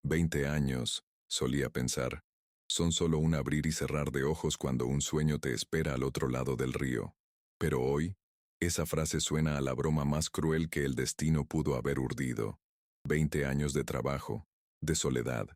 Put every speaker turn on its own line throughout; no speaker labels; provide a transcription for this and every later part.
20 años, solía pensar, son solo un abrir y cerrar de ojos cuando un sueño te espera al otro lado del río. Pero hoy, esa frase suena a la broma más cruel que el destino pudo haber urdido. 20 años de trabajo, de soledad,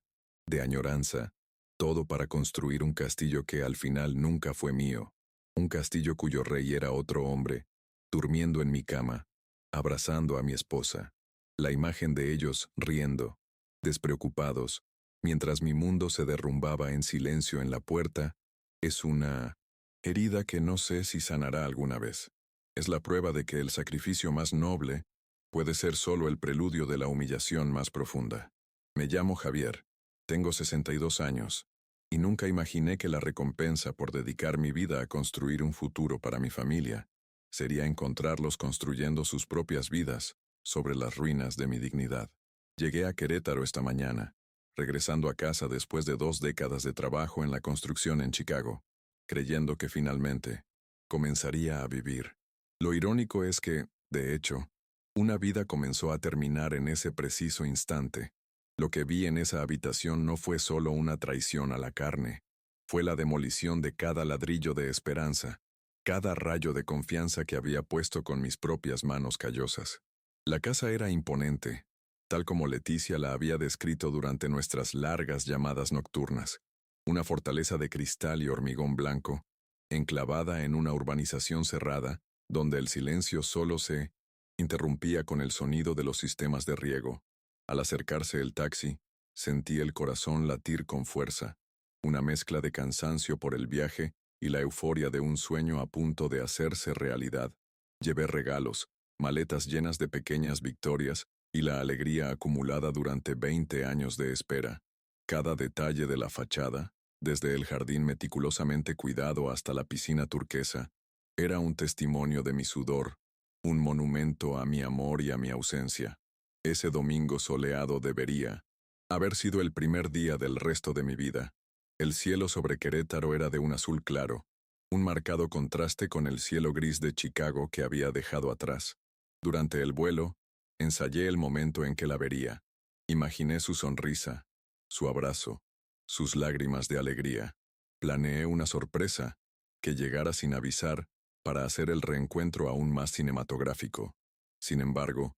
de añoranza, todo para construir un castillo que al final nunca fue mío. Un castillo cuyo rey era otro hombre, durmiendo en mi cama, abrazando a mi esposa. La imagen de ellos riendo, despreocupados, mientras mi mundo se derrumbaba en silencio en la puerta, es una herida que no sé si sanará alguna vez. Es la prueba de que el sacrificio más noble puede ser solo el preludio de la humillación más profunda. Me llamo Javier, tengo 62 años, y nunca imaginé que la recompensa por dedicar mi vida a construir un futuro para mi familia sería encontrarlos construyendo sus propias vidas sobre las ruinas de mi dignidad. Llegué a Querétaro esta mañana, regresando a casa después de 2 décadas de trabajo en la construcción en Chicago, creyendo que finalmente comenzaría a vivir. Lo irónico es que, de hecho, una vida comenzó a terminar en ese preciso instante. Lo que vi en esa habitación no fue solo una traición a la carne, fue la demolición de cada ladrillo de esperanza, cada rayo de confianza que había puesto con mis propias manos callosas. La casa era imponente, tal como Leticia la había descrito durante nuestras largas llamadas nocturnas, una fortaleza de cristal y hormigón blanco, enclavada en una urbanización cerrada, donde el silencio solo se interrumpía con el sonido de los sistemas de riego. Al acercarse el taxi, sentí el corazón latir con fuerza, una mezcla de cansancio por el viaje y la euforia de un sueño a punto de hacerse realidad. Llevé regalos, maletas llenas de pequeñas victorias y la alegría acumulada durante 20 años de espera. Cada detalle de la fachada, desde el jardín meticulosamente cuidado hasta la piscina turquesa, era un testimonio de mi sudor, un monumento a mi amor y a mi ausencia. Ese domingo soleado debería haber sido el primer día del resto de mi vida. El cielo sobre Querétaro era de un azul claro, un marcado contraste con el cielo gris de Chicago que había dejado atrás. Durante el vuelo, ensayé el momento en que la vería. Imaginé su sonrisa, su abrazo, sus lágrimas de alegría. Planeé una sorpresa, que llegara sin avisar, para hacer el reencuentro aún más cinematográfico. Sin embargo,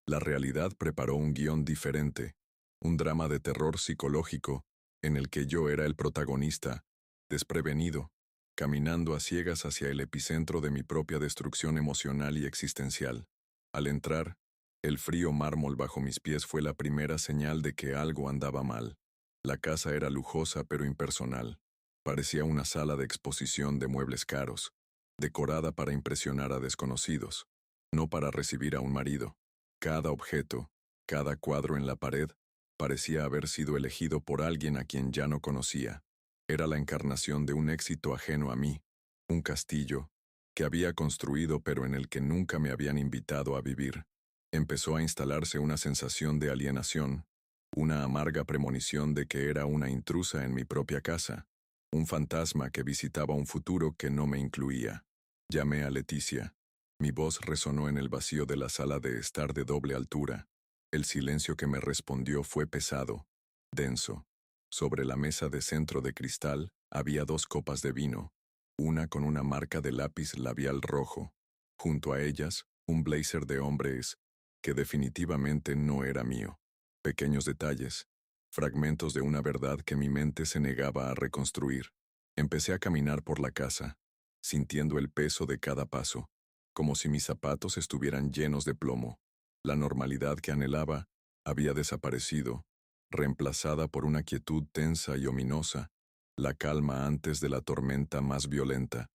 la realidad preparó un guión diferente, un drama de terror psicológico, en el que yo era el protagonista, desprevenido, caminando a ciegas hacia el epicentro de mi propia destrucción emocional y existencial. Al entrar, el frío mármol bajo mis pies fue la primera señal de que algo andaba mal. La casa era lujosa pero impersonal. Parecía una sala de exposición de muebles caros, decorada para impresionar a desconocidos, no para recibir a un marido. Cada objeto, cada cuadro en la pared, parecía haber sido elegido por alguien a quien ya no conocía. Era la encarnación de un éxito ajeno a mí, un castillo, que había construido pero en el que nunca me habían invitado a vivir. Empezó a instalarse una sensación de alienación, una amarga premonición de que era una intrusa en mi propia casa, un fantasma que visitaba un futuro que no me incluía. Llamé a Leticia. Mi voz resonó en el vacío de la sala de estar de doble altura. El silencio que me respondió fue pesado, denso. Sobre la mesa de centro de cristal había 2 copas de vino, una con una marca de lápiz labial rojo. Junto a ellas, un blazer de hombres que definitivamente no era mío. Pequeños detalles, fragmentos de una verdad que mi mente se negaba a reconstruir. Empecé a caminar por la casa, sintiendo el peso de cada paso, como si mis zapatos estuvieran llenos de plomo. La normalidad que anhelaba había desaparecido, reemplazada por una quietud tensa y ominosa, la calma antes de la tormenta más violenta.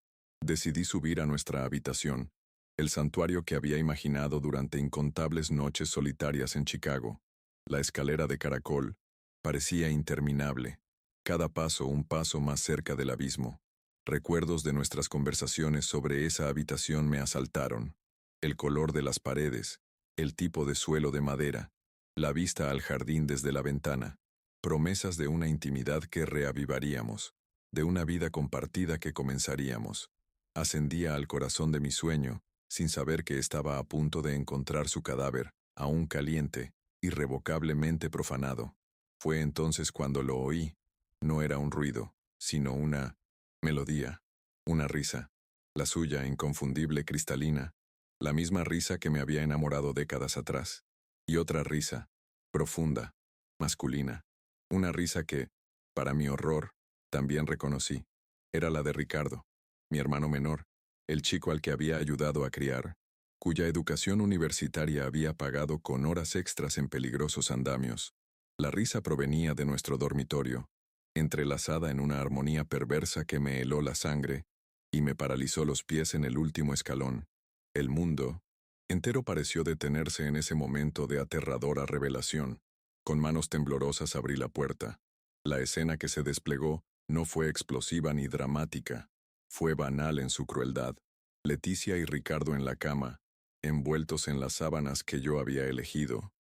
Decidí subir a nuestra habitación, el santuario que había imaginado durante incontables noches solitarias en Chicago. La escalera de caracol parecía interminable, cada paso un paso más cerca del abismo. Recuerdos de nuestras conversaciones sobre esa habitación me asaltaron. El color de las paredes, el tipo de suelo de madera, la vista al jardín desde la ventana, promesas de una intimidad que reavivaríamos, de una vida compartida que comenzaríamos. Ascendía al corazón de mi sueño, sin saber que estaba a punto de encontrar su cadáver, aún caliente, irrevocablemente profanado. Fue entonces cuando lo oí. No era un ruido, sino una melodía, una risa, la suya inconfundible, cristalina, la misma risa que me había enamorado décadas atrás. Y otra risa, profunda, masculina, una risa que, para mi horror, también reconocí. Era la de Ricardo, mi hermano menor, el chico al que había ayudado a criar, cuya educación universitaria había pagado con horas extras en peligrosos andamios. La risa provenía de nuestro dormitorio, entrelazada en una armonía perversa que me heló la sangre y me paralizó los pies en el último escalón. El mundo entero pareció detenerse en ese momento de aterradora revelación. Con manos temblorosas abrí la puerta. La escena que se desplegó no fue explosiva ni dramática, fue banal en su crueldad. Leticia y Ricardo en la cama, envueltos en las sábanas que yo había elegido,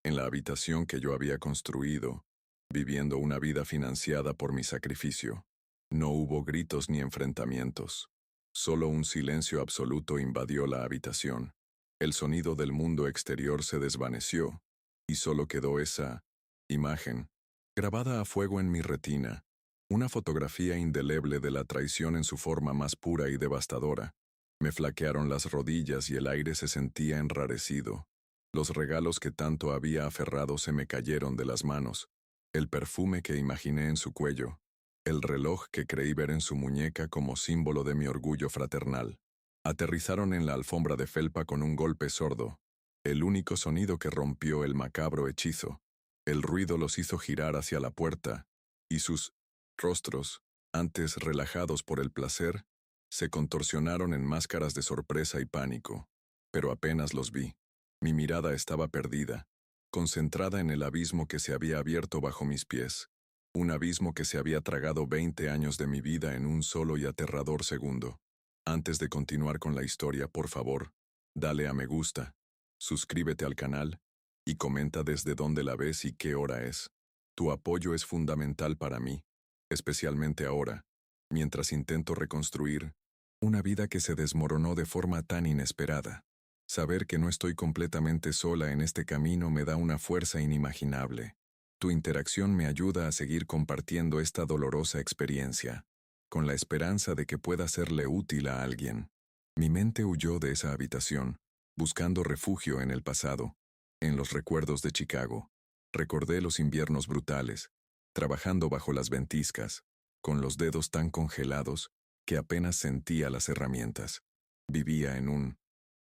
en la habitación que yo había construido, viviendo una vida financiada por mi sacrificio. No hubo gritos ni enfrentamientos. Solo un silencio absoluto invadió la habitación. El sonido del mundo exterior se desvaneció, y solo quedó esa imagen, grabada a fuego en mi retina, una fotografía indeleble de la traición en su forma más pura y devastadora. Me flaquearon las rodillas y el aire se sentía enrarecido. Los regalos que tanto había aferrado se me cayeron de las manos, el perfume que imaginé en su cuello, el reloj que creí ver en su muñeca como símbolo de mi orgullo fraternal. Aterrizaron en la alfombra de felpa con un golpe sordo, el único sonido que rompió el macabro hechizo. El ruido los hizo girar hacia la puerta, y sus rostros, antes relajados por el placer, se contorsionaron en máscaras de sorpresa y pánico. Pero apenas los vi. Mi mirada estaba perdida, concentrada en el abismo que se había abierto bajo mis pies, un abismo que se había tragado 20 años de mi vida en un solo y aterrador segundo. Antes de continuar con la historia, por favor, dale a me gusta, suscríbete al canal y comenta desde dónde la ves y qué hora es. Tu apoyo es fundamental para mí, especialmente ahora, mientras intento reconstruir una vida que se desmoronó de forma tan inesperada. Saber que no estoy completamente sola en este camino me da una fuerza inimaginable. Tu interacción me ayuda a seguir compartiendo esta dolorosa experiencia, con la esperanza de que pueda serle útil a alguien. Mi mente huyó de esa habitación, buscando refugio en el pasado, en los recuerdos de Chicago. Recordé los inviernos brutales, trabajando bajo las ventiscas, con los dedos tan congelados que apenas sentía las herramientas. Vivía en un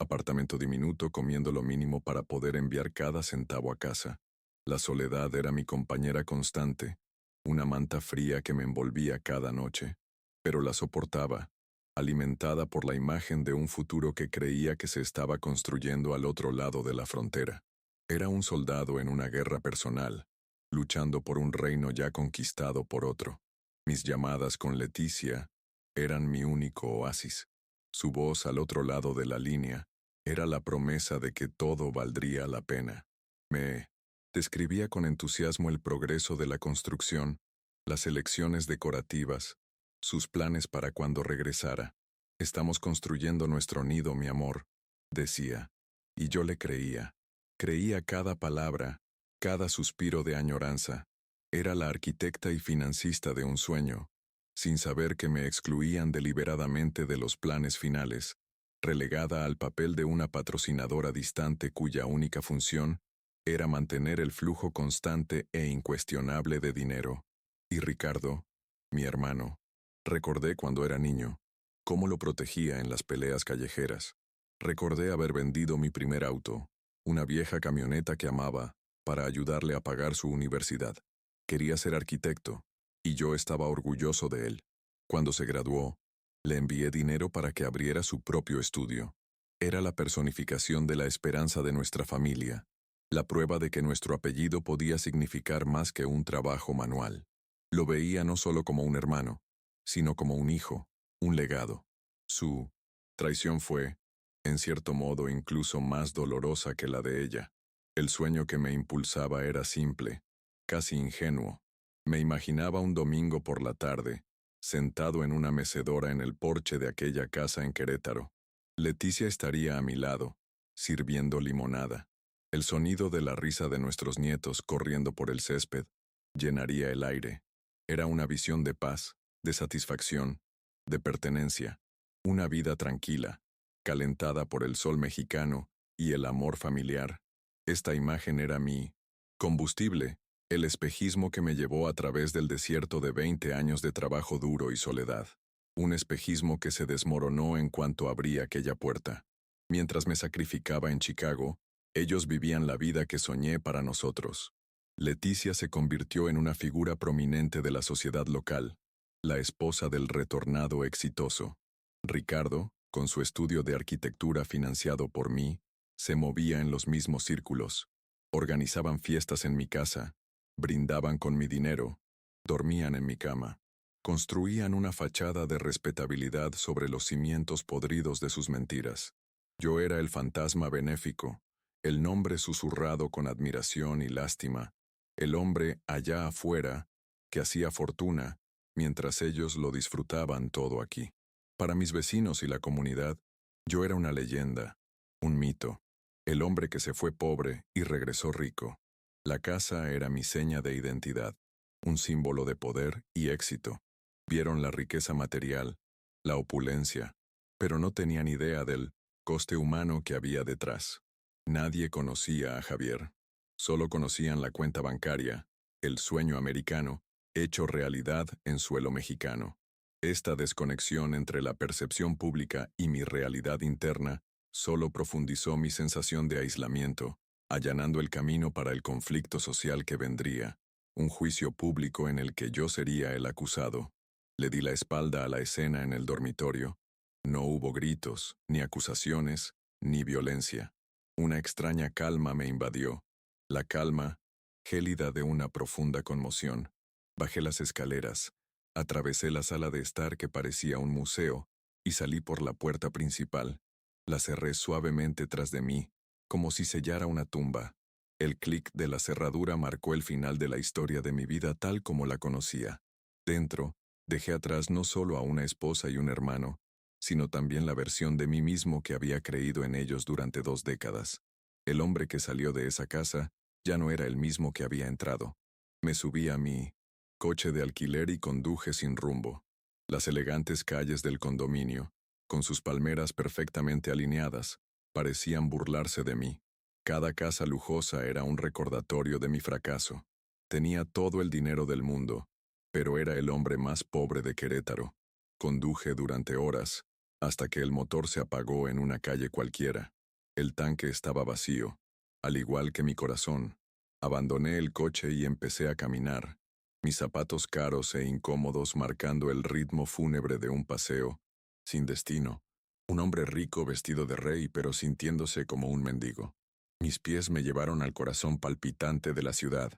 apartamento diminuto comiendo lo mínimo para poder enviar cada centavo a casa. La soledad era mi compañera constante, una manta fría que me envolvía cada noche, pero la soportaba, alimentada por la imagen de un futuro que creía que se estaba construyendo al otro lado de la frontera. Era un soldado en una guerra personal, luchando por un reino ya conquistado por otro. Mis llamadas con Leticia eran mi único oasis. Su voz al otro lado de la línea era la promesa de que todo valdría la pena. Me describía con entusiasmo el progreso de la construcción, las elecciones decorativas, sus planes para cuando regresara. Estamos construyendo nuestro nido, mi amor, decía, y yo le creía. Creía cada palabra, cada suspiro de añoranza. Era la arquitecta y financista de un sueño, sin saber que me excluían deliberadamente de los planes finales, relegada al papel de una patrocinadora distante cuya única función era mantener el flujo constante e incuestionable de dinero. Y Ricardo, mi hermano, recordé cuando era niño, cómo lo protegía en las peleas callejeras. Recordé haber vendido mi primer auto, una vieja camioneta que amaba, para ayudarle a pagar su universidad. Quería ser arquitecto, y yo estaba orgulloso de él. Cuando se graduó, le envié dinero para que abriera su propio estudio. Era la personificación de la esperanza de nuestra familia, la prueba de que nuestro apellido podía significar más que un trabajo manual. Lo veía no solo como un hermano, sino como un hijo, un legado. Su traición fue, en cierto modo, incluso más dolorosa que la de ella. El sueño que me impulsaba era simple, casi ingenuo. Me imaginaba un domingo por la tarde, sentado en una mecedora en el porche de aquella casa en Querétaro. Leticia estaría a mi lado, sirviendo limonada. El sonido de la risa de nuestros nietos corriendo por el césped llenaría el aire. Era una visión de paz, de satisfacción, de pertenencia, una vida tranquila, calentada por el sol mexicano y el amor familiar. Esta imagen era mi combustible, el espejismo que me llevó a través del desierto de 20 años de trabajo duro y soledad. Un espejismo que se desmoronó en cuanto abrí aquella puerta. Mientras me sacrificaba en Chicago, ellos vivían la vida que soñé para nosotros. Leticia se convirtió en una figura prominente de la sociedad local, la esposa del retornado exitoso. Ricardo, con su estudio de arquitectura financiado por mí, se movía en los mismos círculos. Organizaban fiestas en mi casa, brindaban con mi dinero, dormían en mi cama. Construían una fachada de respetabilidad sobre los cimientos podridos de sus mentiras. Yo era el fantasma benéfico, el nombre susurrado con admiración y lástima, el hombre allá afuera que hacía fortuna mientras ellos lo disfrutaban todo aquí. Para mis vecinos y la comunidad, yo era una leyenda, un mito, el hombre que se fue pobre y regresó rico. La casa era mi seña de identidad, un símbolo de poder y éxito. Vieron la riqueza material, la opulencia, pero no tenían idea del coste humano que había detrás. Nadie conocía a Javier. Solo conocían la cuenta bancaria, el sueño americano, hecho realidad en suelo mexicano. Esta desconexión entre la percepción pública y mi realidad interna solo profundizó mi sensación de aislamiento, allanando el camino para el conflicto social que vendría, un juicio público en el que yo sería el acusado. Le di la espalda a la escena en el dormitorio. No hubo gritos, ni acusaciones, ni violencia. Una extraña calma me invadió. La calma, gélida de una profunda conmoción. Bajé las escaleras, atravesé la sala de estar que parecía un museo, y salí por la puerta principal. La cerré suavemente tras de mí, como si sellara una tumba. El clic de la cerradura marcó el final de la historia de mi vida tal como la conocía. Dentro, dejé atrás no solo a una esposa y un hermano, sino también la versión de mí mismo que había creído en ellos durante 2 décadas. El hombre que salió de esa casa ya no era el mismo que había entrado. Me subí a mi coche de alquiler y conduje sin rumbo. Las elegantes calles del condominio, con sus palmeras perfectamente alineadas, parecían burlarse de mí. Cada casa lujosa era un recordatorio de mi fracaso. Tenía todo el dinero del mundo, pero era el hombre más pobre de Querétaro. Conduje durante horas, hasta que el motor se apagó en una calle cualquiera. El tanque estaba vacío, al igual que mi corazón. Abandoné el coche y empecé a caminar, mis zapatos caros e incómodos marcando el ritmo fúnebre de un paseo, sin destino. Un hombre rico vestido de rey pero sintiéndose como un mendigo. Mis pies me llevaron al corazón palpitante de la ciudad,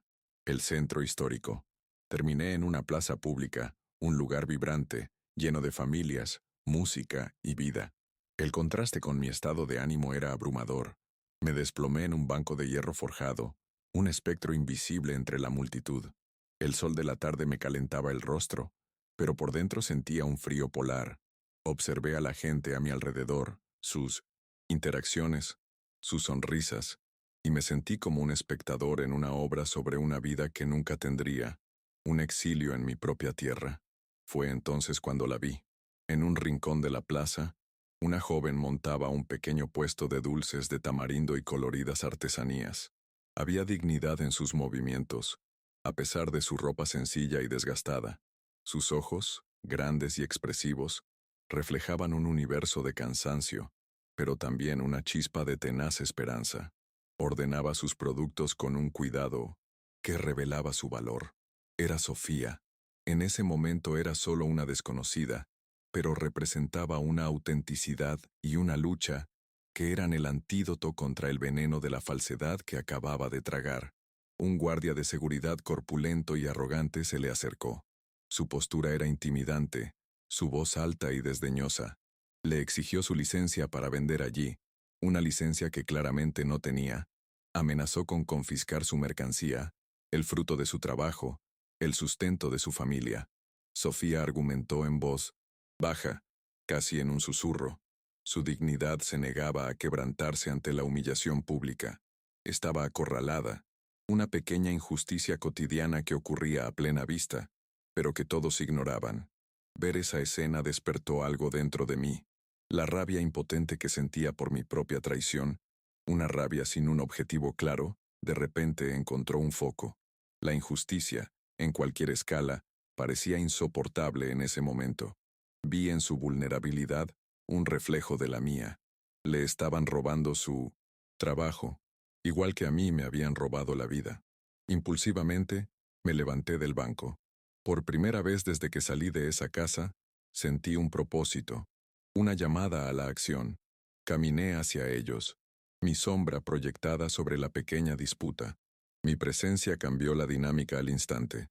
el centro histórico. Terminé en una plaza pública, un lugar vibrante, lleno de familias, música y vida. El contraste con mi estado de ánimo era abrumador. Me desplomé en un banco de hierro forjado, un espectro invisible entre la multitud. El sol de la tarde me calentaba el rostro, pero por dentro sentía un frío polar. Observé a la gente a mi alrededor, sus interacciones, sus sonrisas, y me sentí como un espectador en una obra sobre una vida que nunca tendría, un exilio en mi propia tierra. Fue entonces cuando la vi. En un rincón de la plaza, una joven montaba un pequeño puesto de dulces de tamarindo y coloridas artesanías. Había dignidad en sus movimientos, a pesar de su ropa sencilla y desgastada. Sus ojos, grandes y expresivos, reflejaban un universo de cansancio, pero también una chispa de tenaz esperanza. Ordenaba sus productos con un cuidado que revelaba su valor. Era Sofía. En ese momento era solo una desconocida, pero representaba una autenticidad y una lucha que eran el antídoto contra el veneno de la falsedad que acababa de tragar. Un guardia de seguridad corpulento y arrogante se le acercó. Su postura era intimidante, su voz alta y desdeñosa. Le exigió su licencia para vender allí, una licencia que claramente no tenía. Amenazó con confiscar su mercancía, el fruto de su trabajo, el sustento de su familia. Sofía argumentó en voz baja, casi en un susurro. Su dignidad se negaba a quebrantarse ante la humillación pública. Estaba acorralada, Una pequeña injusticia cotidiana que ocurría a plena vista, pero que todos ignoraban. Ver esa escena despertó algo dentro de mí, la rabia impotente que sentía por mi propia traición, una rabia sin un objetivo claro, de repente encontró un foco. La injusticia, en cualquier escala, parecía insoportable en ese momento. Vi en su vulnerabilidad un reflejo de la mía. Le estaban robando su trabajo, igual que a mí me habían robado la vida. Impulsivamente, me levanté del banco. Por primera vez desde que salí de esa casa, sentí un propósito, una llamada a la acción. Caminé hacia ellos, mi sombra proyectada sobre la pequeña disputa. Mi presencia cambió la dinámica al instante.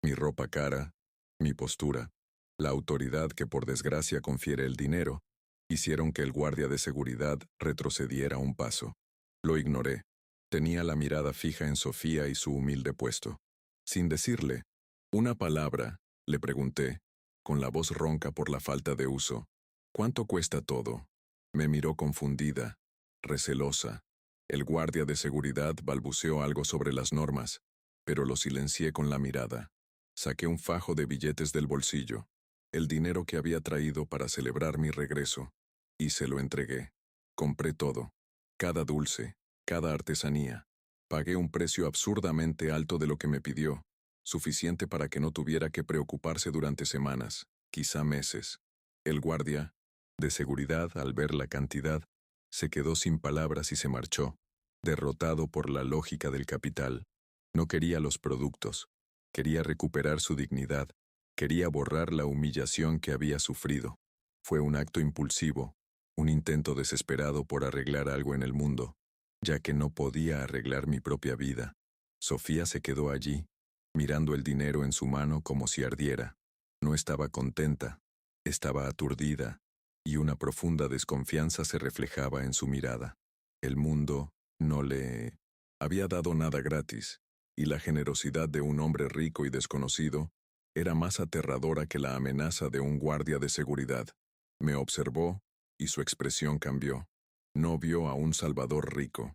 Mi ropa cara, mi postura, la autoridad que por desgracia confiere el dinero, hicieron que el guardia de seguridad retrocediera un paso. Lo ignoré. Tenía la mirada fija en Sofía y su humilde puesto. Sin decirle una palabra, le pregunté, con la voz ronca por la falta de uso. ¿Cuánto cuesta todo? Me miró confundida, recelosa. El guardia de seguridad balbuceó algo sobre las normas, pero lo silencié con la mirada. Saqué un fajo de billetes del bolsillo, el dinero que había traído para celebrar mi regreso, y se lo entregué. Compré todo, cada dulce, cada artesanía. Pagué un precio absurdamente alto de lo que me pidió, suficiente para que no tuviera que preocuparse durante semanas, quizá meses. El guardia de seguridad, al ver la cantidad, se quedó sin palabras y se marchó, derrotado por la lógica del capital. No quería los productos, quería recuperar su dignidad, quería borrar la humillación que había sufrido. Fue un acto impulsivo, un intento desesperado por arreglar algo en el mundo, ya que no podía arreglar mi propia vida. Sofía se quedó allí, mirando el dinero en su mano como si ardiera. No estaba contenta, estaba aturdida, y una profunda desconfianza se reflejaba en su mirada. El mundo no le había dado nada gratis, y la generosidad de un hombre rico y desconocido era más aterradora que la amenaza de un guardia de seguridad. Me observó, y su expresión cambió. No vio a un salvador rico,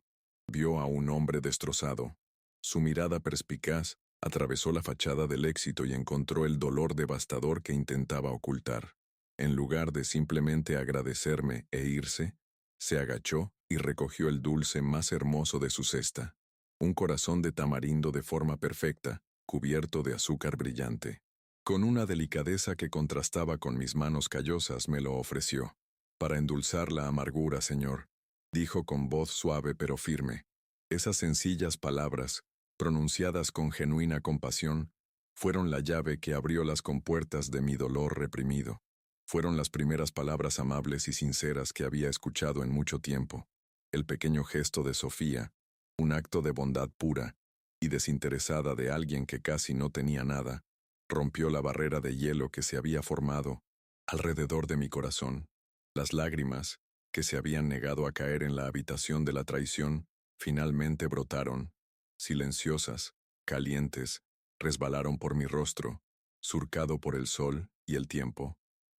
vio a un hombre destrozado. Su mirada perspicaz atravesó la fachada del éxito y encontró el dolor devastador que intentaba ocultar. En lugar de simplemente agradecerme e irse, se agachó y recogió el dulce más hermoso de su cesta, un corazón de tamarindo de forma perfecta, cubierto de azúcar brillante. Con una delicadeza que contrastaba con mis manos callosas me lo ofreció. Para endulzar la amargura, señor, dijo con voz suave pero firme. Esas sencillas palabras, pronunciadas con genuina compasión, fueron la llave que abrió las compuertas de mi dolor reprimido. Fueron las primeras palabras amables y sinceras que había escuchado en mucho tiempo. El pequeño gesto de Sofía, un acto de bondad pura y desinteresada de alguien que casi no tenía nada, rompió la barrera de hielo que se había formado alrededor de mi corazón. Las lágrimas, que se habían negado a caer en la habitación de la traición, finalmente brotaron, silenciosas, calientes, resbalaron por mi rostro, surcado por el sol y el tiempo.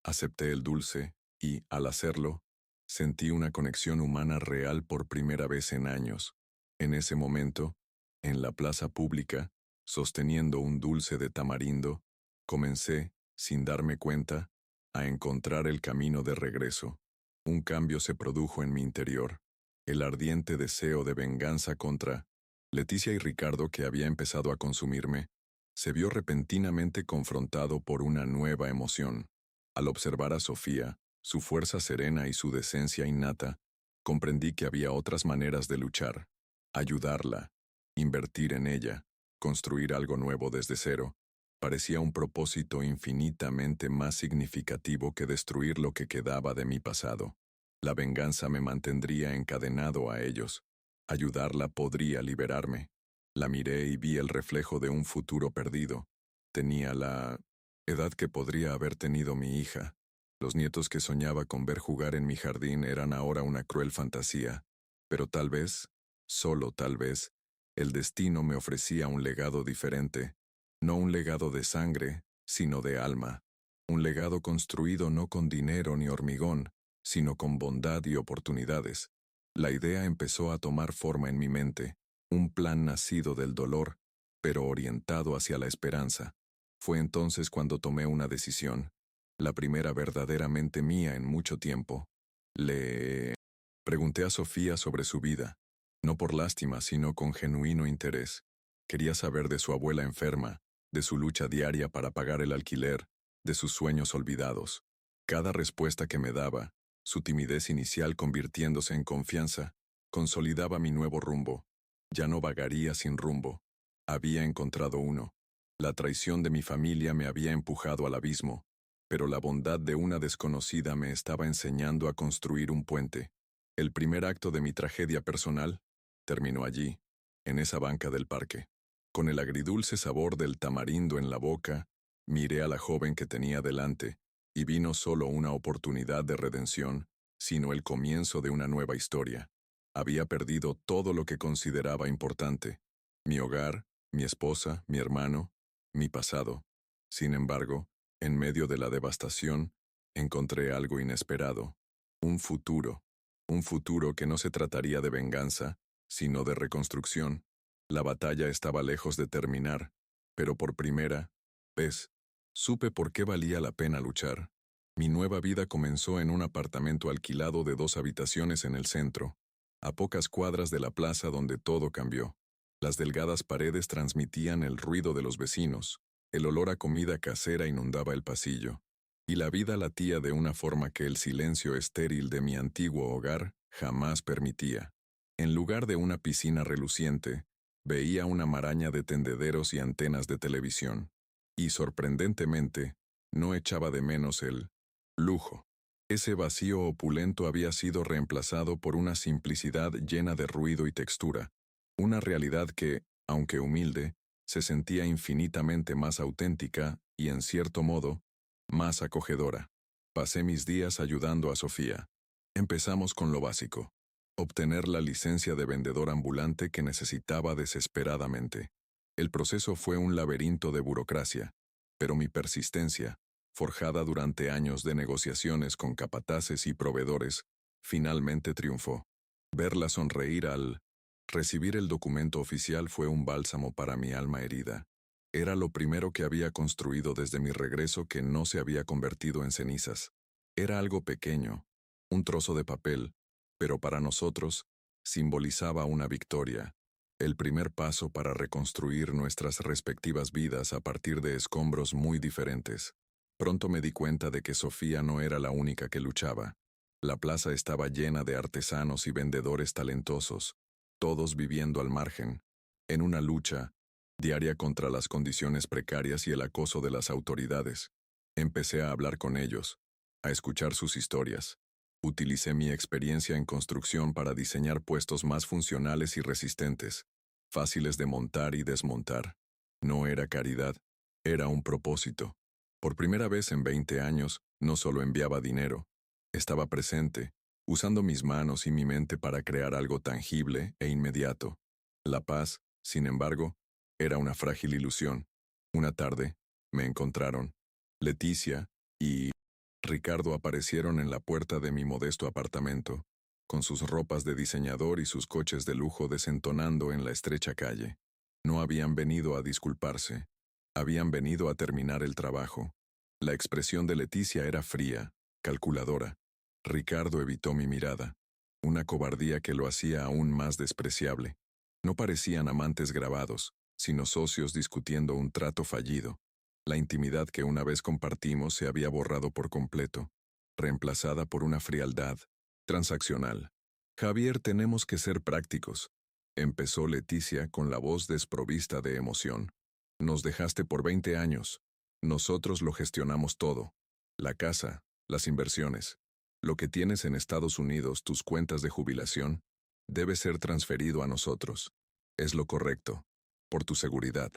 Acepté el dulce y, al hacerlo, sentí una conexión humana real por primera vez en años. En ese momento, en la plaza pública, sosteniendo un dulce de tamarindo, comencé, sin darme cuenta, a encontrar el camino de regreso. Un cambio se produjo en mi interior. El ardiente deseo de venganza contra Leticia y Ricardo, que había empezado a consumirme, se vio repentinamente confrontado por una nueva emoción. Al observar a Sofía, su fuerza serena y su decencia innata, comprendí que había otras maneras de luchar. Ayudarla, invertir en ella, construir algo nuevo desde cero, parecía un propósito infinitamente más significativo que destruir lo que quedaba de mi pasado. La venganza me mantendría encadenado a ellos. Ayudarla podría liberarme. La miré y vi el reflejo de un futuro perdido. Tenía la edad que podría haber tenido mi hija. Los nietos que soñaba con ver jugar en mi jardín eran ahora una cruel fantasía. Pero tal vez, solo tal vez, el destino me ofrecía un legado diferente. No un legado de sangre, sino de alma. Un legado construido no con dinero ni hormigón, sino con bondad y oportunidades. La idea empezó a tomar forma en mi mente. un plan nacido del dolor, pero orientado hacia la esperanza. Fue entonces cuando tomé una decisión, la primera verdaderamente mía en mucho tiempo. Le pregunté a Sofía sobre su vida, no por lástima, sino con genuino interés. Quería saber de su abuela enferma, de su lucha diaria para pagar el alquiler, de sus sueños olvidados. Cada respuesta que me daba, su timidez inicial convirtiéndose en confianza, consolidaba mi nuevo rumbo. Ya no vagaría sin rumbo. Había encontrado uno. La traición de mi familia me había empujado al abismo, pero la bondad de una desconocida me estaba enseñando a construir un puente. El primer acto de mi tragedia personal terminó allí, en esa banca del parque. Con el agridulce sabor del tamarindo en la boca, miré a la joven que tenía delante, y vi no solo una oportunidad de redención, sino el comienzo de una nueva historia. Había perdido todo lo que consideraba importante: mi hogar, mi esposa, mi hermano, mi pasado. Sin embargo, en medio de la devastación, encontré algo inesperado: un futuro. Un futuro que no se trataría de venganza, sino de reconstrucción. La batalla estaba lejos de terminar, pero por primera vez, supe por qué valía la pena luchar. Mi nueva vida comenzó en un apartamento alquilado de 2 habitaciones en el centro, a pocas cuadras de la plaza donde todo cambió. Las delgadas paredes transmitían el ruido de los vecinos, el olor a comida casera inundaba el pasillo, y la vida latía de una forma que el silencio estéril de mi antiguo hogar jamás permitía. En lugar de una piscina reluciente, veía una maraña de tendederos y antenas de televisión, y sorprendentemente, no echaba de menos el lujo. Ese vacío opulento había sido reemplazado por una simplicidad llena de ruido y textura, una realidad que, aunque humilde, se sentía infinitamente más auténtica y, en cierto modo, más acogedora. Pasé mis días ayudando a Sofía. Empezamos con lo básico: obtener la licencia de vendedor ambulante que necesitaba desesperadamente. El proceso fue un laberinto de burocracia, pero mi persistencia, forjada durante años de negociaciones con capataces y proveedores, finalmente triunfó. Verla sonreír al recibir el documento oficial fue un bálsamo para mi alma herida. Era lo primero que había construido desde mi regreso que no se había convertido en cenizas. Era algo pequeño, un trozo de papel, pero para nosotros simbolizaba una victoria, el primer paso para reconstruir nuestras respectivas vidas a partir de escombros muy diferentes. Pronto me di cuenta de que Sofía no era la única que luchaba. La plaza estaba llena de artesanos y vendedores talentosos, todos viviendo al margen, en una lucha diaria contra las condiciones precarias y el acoso de las autoridades. Empecé a hablar con ellos, a escuchar sus historias. Utilicé mi experiencia en construcción para diseñar puestos más funcionales y resistentes, fáciles de montar y desmontar. No era caridad, era un propósito. Por primera vez en 20 años, no solo enviaba dinero, estaba presente, usando mis manos y mi mente para crear algo tangible e inmediato. La paz, sin embargo, era una frágil ilusión. Una tarde, me encontraron. Leticia y Ricardo aparecieron en la puerta de mi modesto apartamento, con sus ropas de diseñador y sus coches de lujo desentonando en la estrecha calle. No habían venido a disculparse, habían venido a terminar el trabajo. La expresión de Leticia era fría, calculadora. Ricardo evitó mi mirada, una cobardía que lo hacía aún más despreciable. No parecían amantes grabados, sino socios discutiendo un trato fallido. La intimidad que una vez compartimos se había borrado por completo, reemplazada por una frialdad transaccional. Javier, tenemos que ser prácticos, empezó Leticia con la voz desprovista de emoción. Nos dejaste por 20 años. Nosotros lo gestionamos todo. La casa, las inversiones. Lo que tienes en Estados Unidos, tus cuentas de jubilación, debe ser transferido a nosotros. Es lo correcto. Por tu seguridad.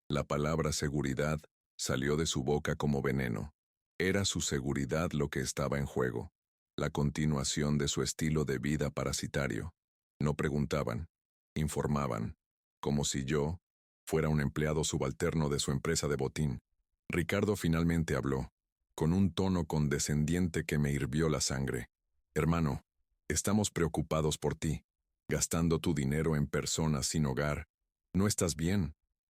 La palabra seguridad salió de su boca como veneno. Era su seguridad lo que estaba en juego. La continuación de su estilo de vida parasitario. No preguntaban, informaban, como si yo fuera un empleado subalterno de su empresa de botín. Ricardo finalmente habló, con un tono condescendiente que me hirvió la sangre. Hermano, estamos preocupados por ti. gastando tu dinero en personas sin hogar. No estás bien.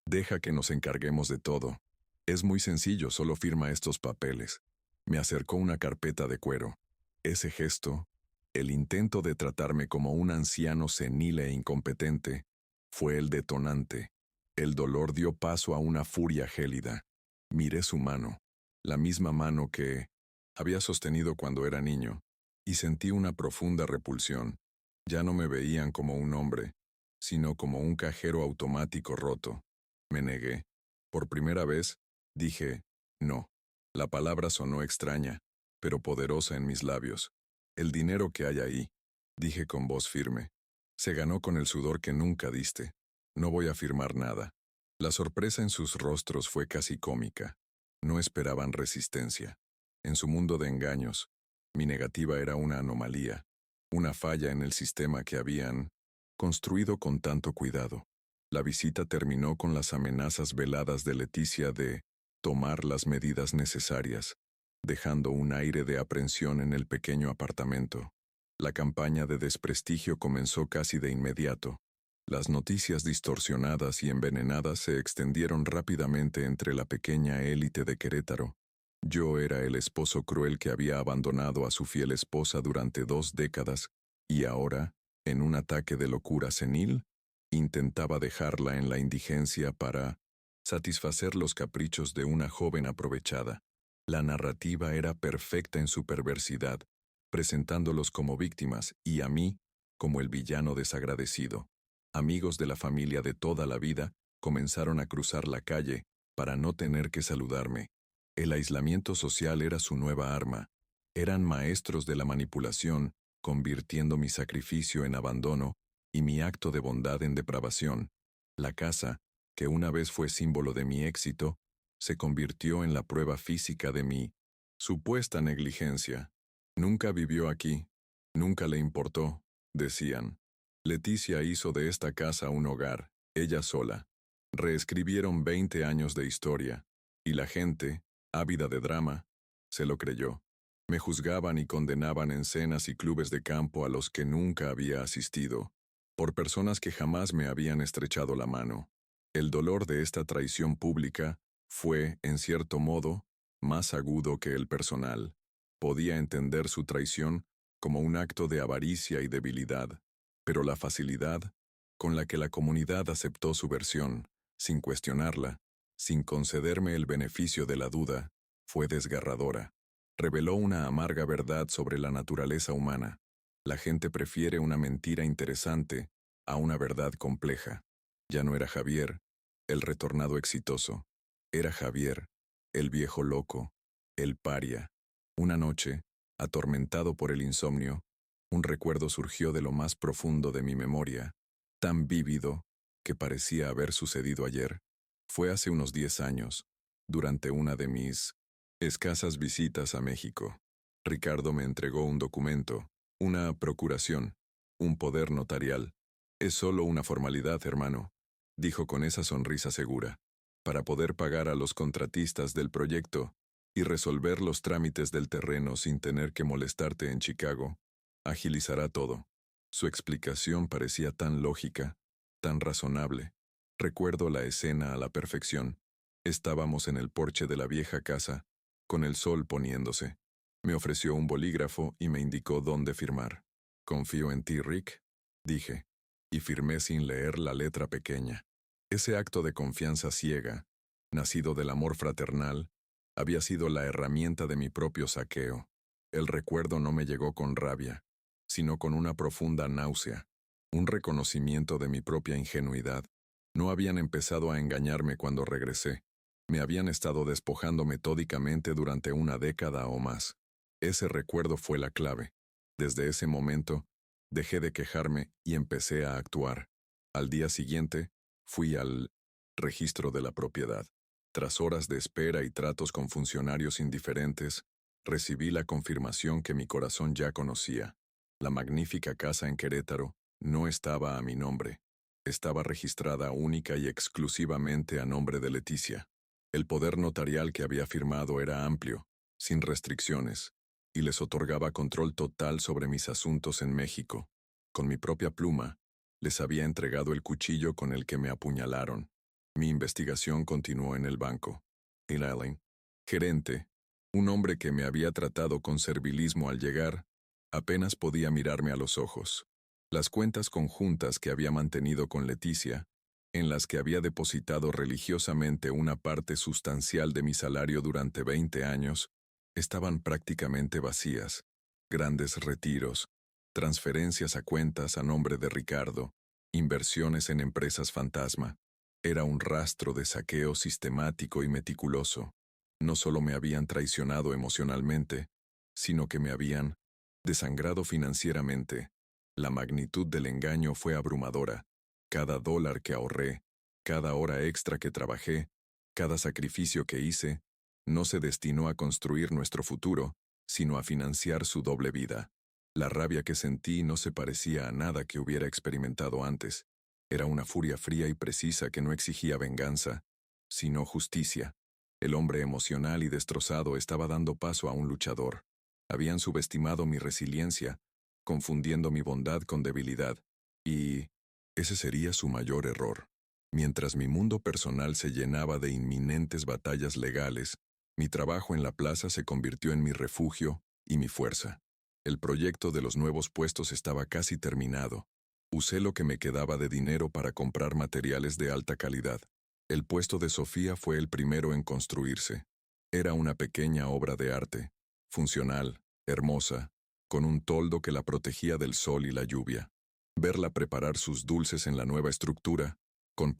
Deja que nos encarguemos de todo. Es muy sencillo, solo firma estos papeles. Me acercó una carpeta de cuero. Ese gesto, el intento de tratarme como un anciano senil e incompetente, fue el detonante. El dolor dio paso a una furia gélida. Miré su mano, la misma mano que había sostenido cuando era niño, y sentí una profunda repulsión. Ya no me veían como un hombre, sino como un cajero automático roto. Me negué. Por primera vez, dije, no. La palabra sonó extraña, pero poderosa en mis labios. El dinero que hay ahí, dije con voz firme, se ganó con el sudor que nunca diste. No voy a firmar nada. La sorpresa en sus rostros fue casi cómica. No esperaban resistencia. En su mundo de engaños, mi negativa era una anomalía, una falla en el sistema que habían construido con tanto cuidado. La visita terminó con las amenazas veladas de Leticia de tomar las medidas necesarias, dejando un aire de aprensión en el pequeño apartamento. La campaña de desprestigio comenzó casi de inmediato. Las noticias distorsionadas y envenenadas se extendieron rápidamente entre la pequeña élite de Querétaro. Yo era el esposo cruel que había abandonado a su fiel esposa durante 2 décadas, y ahora, en un ataque de locura senil, intentaba dejarla en la indigencia para satisfacer los caprichos de una joven aprovechada. La narrativa era perfecta en su perversidad, presentándolos como víctimas y a mí como el villano desagradecido. Amigos de la familia de toda la vida comenzaron a cruzar la calle para no tener que saludarme. El aislamiento social era su nueva arma. Eran maestros de la manipulación, convirtiendo mi sacrificio en abandono y mi acto de bondad en depravación. La casa, que una vez fue símbolo de mi éxito, se convirtió en la prueba física de mi supuesta negligencia. Nunca vivió aquí, nunca le importó, decían. Leticia hizo de esta casa un hogar, ella sola. Reescribieron 20 años de historia, y la gente, ávida de drama, se lo creyó. Me juzgaban y condenaban en cenas y clubes de campo a los que nunca había asistido, por personas que jamás me habían estrechado la mano. El dolor de esta traición pública fue, en cierto modo, más agudo que el personal. Podía entender su traición como un acto de avaricia y debilidad, pero la facilidad con la que la comunidad aceptó su versión, sin cuestionarla, sin concederme el beneficio de la duda, fue desgarradora. Reveló una amarga verdad sobre la naturaleza humana. La gente prefiere una mentira interesante a una verdad compleja. Ya no era Javier, el retornado exitoso. Era Javier, el viejo loco, el paria. Una noche, atormentado por el insomnio, un recuerdo surgió de lo más profundo de mi memoria, tan vívido que parecía haber sucedido ayer. Fue hace unos 10 años, durante una de mis escasas visitas a México. Ricardo me entregó un documento, una procuración, un poder notarial. Es solo una formalidad, hermano, dijo con esa sonrisa segura, para poder pagar a los contratistas del proyecto y resolver los trámites del terreno sin tener que molestarte en Chicago. Agilizará todo. Su explicación parecía tan lógica, tan razonable. Recuerdo la escena a la perfección. Estábamos en el porche de la vieja casa, con el sol poniéndose. Me ofreció un bolígrafo y me indicó dónde firmar. «Confío en ti, Rick», dije, y firmé sin leer la letra pequeña. Ese acto de confianza ciega, nacido del amor fraternal, había sido la herramienta de mi propio saqueo. El recuerdo no me llegó con rabia, sino con una profunda náusea, un reconocimiento de mi propia ingenuidad. No habían empezado a engañarme cuando regresé. Me habían estado despojando metódicamente durante una década o más. Ese recuerdo fue la clave. Desde ese momento, dejé de quejarme y empecé a actuar. Al día siguiente, fui al registro de la propiedad. Tras horas de espera y tratos con funcionarios indiferentes, recibí la confirmación que mi corazón ya conocía. La magnífica casa en Querétaro no estaba a mi nombre. Estaba registrada única y exclusivamente a nombre de Leticia. El poder notarial que había firmado era amplio, sin restricciones, y les otorgaba control total sobre mis asuntos en México. Con mi propia pluma, Les había entregado el cuchillo con el que me apuñalaron. Mi investigación continuó en el banco. Allen, gerente, un hombre que me había tratado con servilismo al llegar, apenas podía mirarme a los ojos. Las cuentas conjuntas que había mantenido con Leticia, en las que había depositado religiosamente una parte sustancial de mi salario durante 20 años, estaban prácticamente vacías. Grandes retiros, transferencias a cuentas a nombre de Ricardo, inversiones en empresas fantasma. Era un rastro de saqueo sistemático y meticuloso. No solo me habían traicionado emocionalmente, sino que me habían desangrado financieramente. La magnitud del engaño fue abrumadora. Cada dólar que ahorré, cada hora extra que trabajé, cada sacrificio que hice, no se destinó a construir nuestro futuro, sino a financiar su doble vida. La rabia que sentí no se parecía a nada que hubiera experimentado antes. Era una furia fría y precisa que no exigía venganza, sino justicia. El hombre emocional y destrozado estaba dando paso a un luchador. Habían subestimado mi resiliencia, confundiendo mi bondad con debilidad, y ese sería su mayor error. Mientras mi mundo personal se llenaba de inminentes batallas legales, mi trabajo en la plaza se convirtió en mi refugio y mi fuerza. El proyecto de los nuevos puestos estaba casi terminado. Usé lo que me quedaba de dinero para comprar materiales de alta calidad. El puesto de Sofía fue el primero en construirse. Era una pequeña obra de arte, funcional, hermosa, con un toldo que la protegía del sol y la lluvia. Verla preparar sus dulces en la nueva estructura, con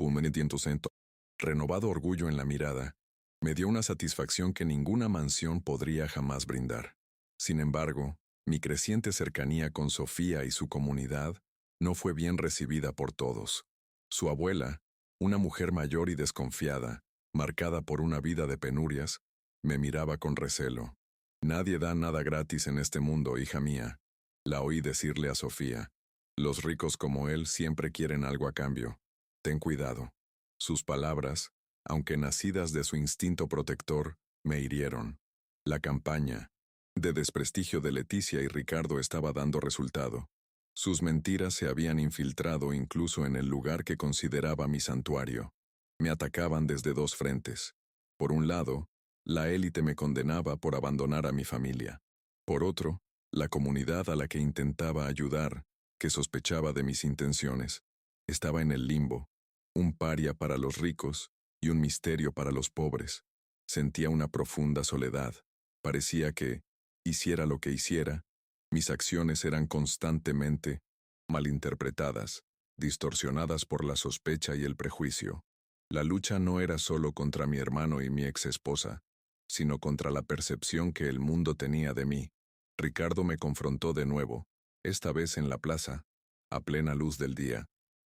renovado orgullo en la mirada, me dio una satisfacción que ninguna mansión podría jamás brindar. Sin embargo, mi creciente cercanía con Sofía y su comunidad no fue bien recibida por todos. Su abuela, una mujer mayor y desconfiada, marcada por una vida de penurias, me miraba con recelo. «Nadie da nada gratis en este mundo, hija mía», la oí decirle a Sofía. «Los ricos como él siempre quieren algo a cambio. Ten cuidado». Sus palabras, aunque nacidas de su instinto protector, me hirieron. La campaña de desprestigio de Leticia y Ricardo estaba dando resultado. Sus mentiras se habían infiltrado incluso en el lugar que consideraba mi santuario. Me atacaban desde dos frentes. Por un lado, la élite me condenaba por abandonar a mi familia. Por otro, la comunidad a la que intentaba ayudar, que sospechaba de mis intenciones, estaba en el limbo, un paria para los ricos y un misterio para los pobres. Sentía una profunda soledad. Parecía que, hiciera lo que hiciera, mis acciones eran constantemente malinterpretadas, distorsionadas por la sospecha y el prejuicio. La lucha no era solo contra mi hermano y mi exesposa, sino contra la percepción que el mundo tenía de mí. Ricardo me confrontó de nuevo, esta vez en la plaza, a plena luz del día.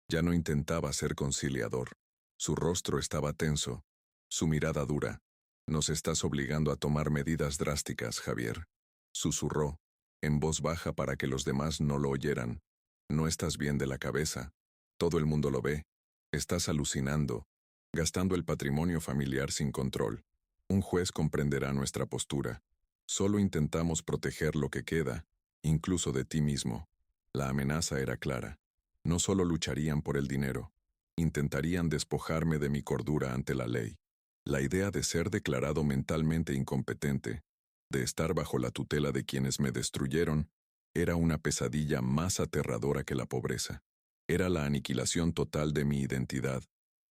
Ya no intentaba ser conciliador. Su rostro estaba tenso, su mirada dura. «Nos estás obligando a tomar medidas drásticas, Javier», susurró, en voz baja para que los demás no lo oyeran. «No estás bien de la cabeza. Todo el mundo lo ve. Estás alucinando, gastando el patrimonio familiar sin control. Un juez comprenderá nuestra postura. Solo intentamos proteger lo que queda, incluso de ti mismo». La amenaza era clara. No solo lucharían por el dinero, intentarían despojarme de mi cordura ante la ley. La idea de ser declarado mentalmente incompetente, de estar bajo la tutela de quienes me destruyeron, era una pesadilla más aterradora que la pobreza. Era la aniquilación total de mi identidad,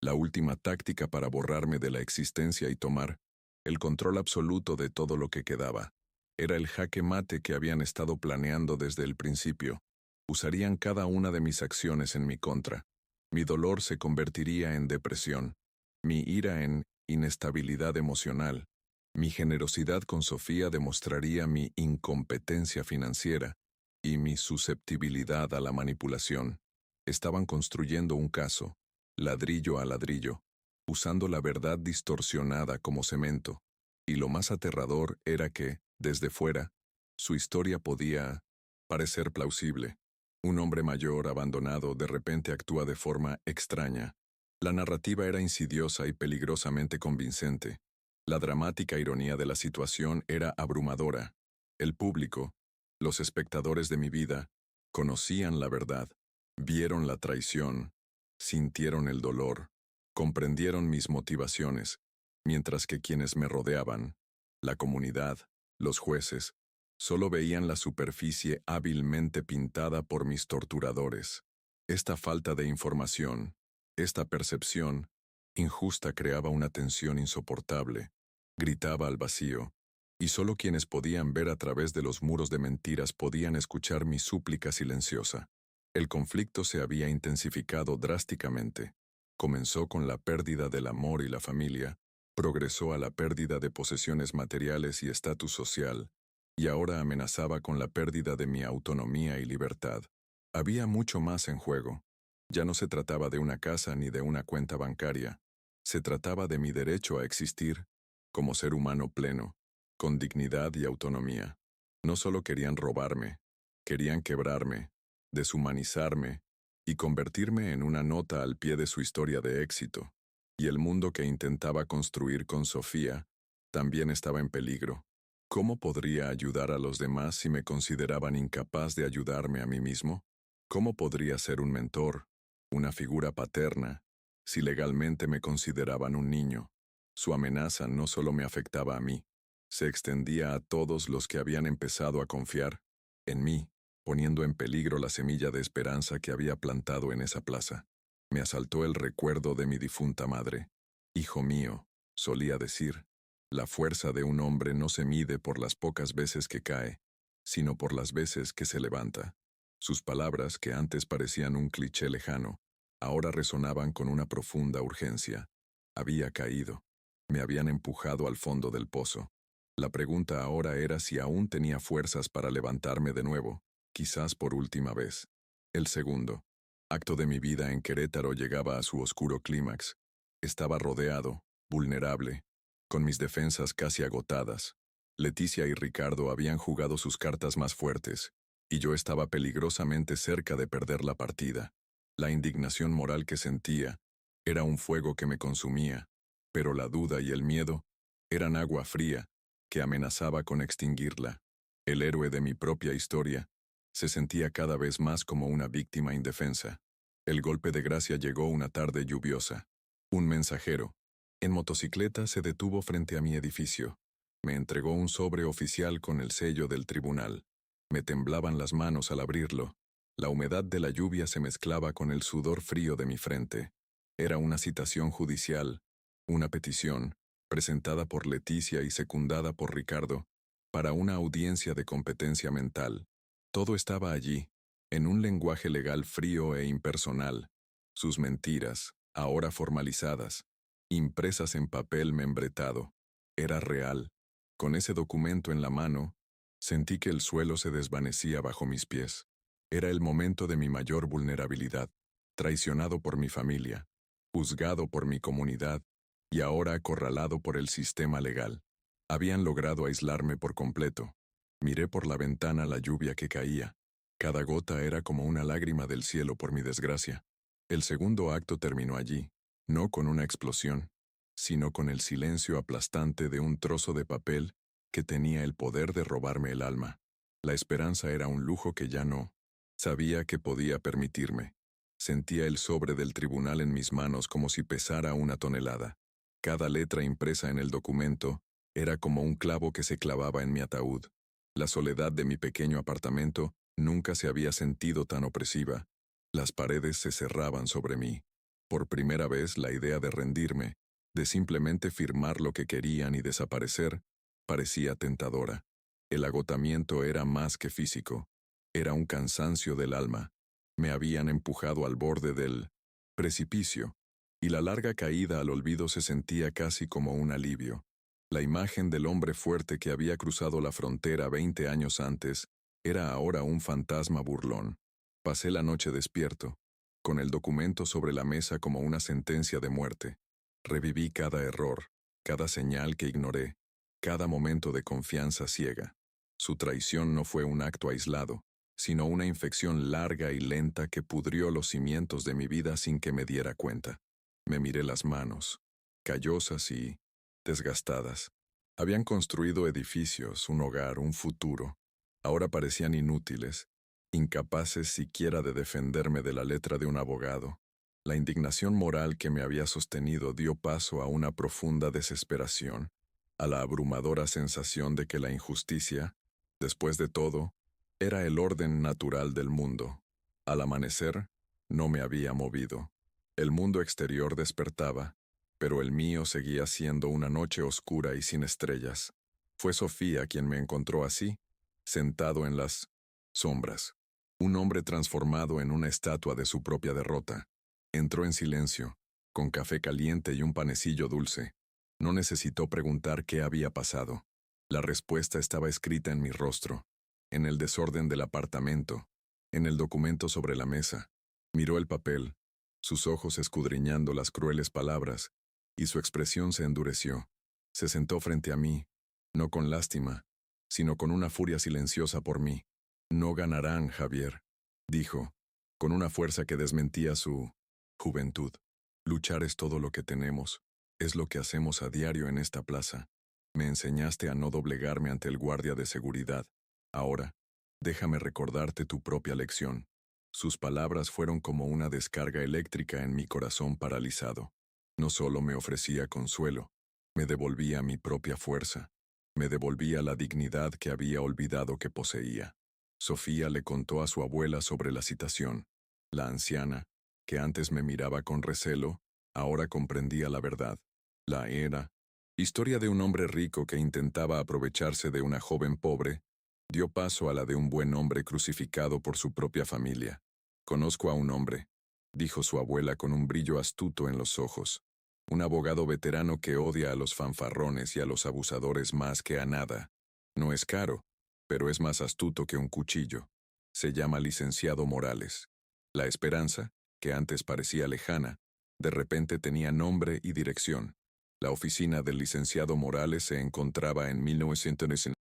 la última táctica para borrarme de la existencia y tomar el control absoluto de todo lo que quedaba. Era el jaque mate que habían estado planeando desde el principio. Usarían cada una de mis acciones en mi contra. Mi dolor se convertiría en depresión, mi ira en inestabilidad emocional. Mi generosidad con Sofía demostraría mi incompetencia financiera y mi susceptibilidad a la manipulación. Estaban construyendo un caso, ladrillo a ladrillo, usando la verdad distorsionada como cemento. Y lo más aterrador era que, desde fuera, su historia podía parecer plausible. Un hombre mayor, abandonado, de repente actúa de forma extraña. La narrativa era insidiosa y peligrosamente convincente. La dramática ironía de la situación era abrumadora. El público, los espectadores de mi vida, conocían la verdad. Vieron la traición, sintieron el dolor, comprendieron mis motivaciones, mientras que quienes me rodeaban, la comunidad, los jueces, solo veían la superficie hábilmente pintada por mis torturadores. Esta falta de información, esta percepción injusta creaba una tensión insoportable, gritaba al vacío, y solo quienes podían ver a través de los muros de mentiras podían escuchar mi súplica silenciosa. El conflicto se había intensificado drásticamente. Comenzó con la pérdida del amor y la familia, progresó a la pérdida de posesiones materiales y estatus social, y ahora amenazaba con la pérdida de mi autonomía y libertad. Había mucho más en juego. Ya no se trataba de una casa ni de una cuenta bancaria. Se trataba de mi derecho a existir como ser humano pleno, con dignidad y autonomía. No solo querían robarme, querían quebrarme, deshumanizarme y convertirme en una nota al pie de su historia de éxito. Y el mundo que intentaba construir con Sofía también estaba en peligro. ¿Cómo podría ayudar a los demás si me consideraban incapaz de ayudarme a mí mismo? ¿Cómo podría ser un mentor, una figura paterna, si legalmente me consideraban un niño? Su amenaza no solo me afectaba a mí, se extendía a todos los que habían empezado a confiar en mí, poniendo en peligro la semilla de esperanza que había plantado en esa plaza. Me asaltó el recuerdo de mi difunta madre. Hijo mío, solía decir, la fuerza de un hombre no se mide por las pocas veces que cae, sino por las veces que se levanta. Sus palabras, que antes parecían un cliché lejano, ahora resonaban con una profunda urgencia. Había caído. Me habían empujado al fondo del pozo. La pregunta ahora era si aún tenía fuerzas para levantarme de nuevo, quizás por última vez. El segundo acto de mi vida en Querétaro llegaba a su oscuro clímax. Estaba rodeado, vulnerable, con mis defensas casi agotadas. Leticia y Ricardo habían jugado sus cartas más fuertes, y yo estaba peligrosamente cerca de perder la partida. La indignación moral que sentía era un fuego que me consumía, pero la duda y el miedo eran agua fría que amenazaba con extinguirla. El héroe de mi propia historia se sentía cada vez más como una víctima indefensa. El golpe de gracia llegó una tarde lluviosa. Un mensajero, en motocicleta, se detuvo frente a mi edificio. Me entregó un sobre oficial con el sello del tribunal. Me temblaban las manos al abrirlo. La humedad de la lluvia se mezclaba con el sudor frío de mi frente. Era una citación judicial, una petición, presentada por Leticia y secundada por Ricardo, para una audiencia de competencia mental. Todo estaba allí, en un lenguaje legal frío e impersonal. Sus mentiras, ahora formalizadas, impresas en papel membretado. Era real. Con ese documento en la mano, sentí que el suelo se desvanecía bajo mis pies. Era el momento de mi mayor vulnerabilidad, traicionado por mi familia, juzgado por mi comunidad y ahora acorralado por el sistema legal. Habían logrado aislarme por completo. Miré por la ventana la lluvia que caía. Cada gota era como una lágrima del cielo por mi desgracia. El segundo acto terminó allí, no con una explosión, sino con el silencio aplastante de un trozo de papel que tenía el poder de robarme el alma. La esperanza era un lujo que ya no sabía que podía permitirme. Sentía el sobre del tribunal en mis manos como si pesara una tonelada. Cada letra impresa en el documento era como un clavo que se clavaba en mi ataúd. La soledad de mi pequeño apartamento nunca se había sentido tan opresiva. Las paredes se cerraban sobre mí. Por primera vez la idea de rendirme, de simplemente firmar lo que querían y desaparecer, parecía tentadora. El agotamiento era más que físico. Era un cansancio del alma. Me habían empujado al borde del precipicio, y la larga caída al olvido se sentía casi como un alivio. La imagen del hombre fuerte que había cruzado la frontera 20 años antes era ahora un fantasma burlón. Pasé la noche despierto, con el documento sobre la mesa como una sentencia de muerte. Reviví cada error, cada señal que ignoré, cada momento de confianza ciega. Su traición no fue un acto aislado, sino una infección larga y lenta que pudrió los cimientos de mi vida sin que me diera cuenta. Me miré las manos, callosas y desgastadas. Habían construido edificios, un hogar, un futuro. Ahora parecían inútiles, incapaces siquiera de defenderme de la letra de un abogado. La indignación moral que me había sostenido dio paso a una profunda desesperación, a la abrumadora sensación de que la injusticia, después de todo, era el orden natural del mundo. Al amanecer, no me había movido. El mundo exterior despertaba, pero el mío seguía siendo una noche oscura y sin estrellas. Fue Sofía quien me encontró así, sentado en las sombras. Un hombre transformado en una estatua de su propia derrota. Entró en silencio, con café caliente y un panecillo dulce. No necesitó preguntar qué había pasado. La respuesta estaba escrita en mi rostro, en el desorden del apartamento, en el documento sobre la mesa. Miró el papel, sus ojos escudriñando las crueles palabras, y su expresión se endureció. Se sentó frente a mí, no con lástima, sino con una furia silenciosa por mí. No ganarán, Javier, dijo, con una fuerza que desmentía su juventud. Luchar es todo lo que tenemos, es lo que hacemos a diario en esta plaza. Me enseñaste a no doblegarme ante el guardia de seguridad. Ahora, déjame recordarte tu propia lección. Sus palabras fueron como una descarga eléctrica en mi corazón paralizado. No solo me ofrecía consuelo, me devolvía mi propia fuerza, me devolvía la dignidad que había olvidado que poseía. Sofía le contó a su abuela sobre la citación. La anciana, que antes me miraba con recelo, ahora comprendía la verdad. La era, historia de un hombre rico que intentaba aprovecharse de una joven pobre, dio paso a la de un buen hombre crucificado por su propia familia. Conozco a un hombre, dijo su abuela con un brillo astuto en los ojos. Un abogado veterano que odia a los fanfarrones y a los abusadores más que a nada. No es caro, pero es más astuto que un cuchillo. Se llama licenciado Morales. La esperanza, que antes parecía lejana, de repente tenía nombre y dirección. La oficina del licenciado Morales se encontraba en 1900,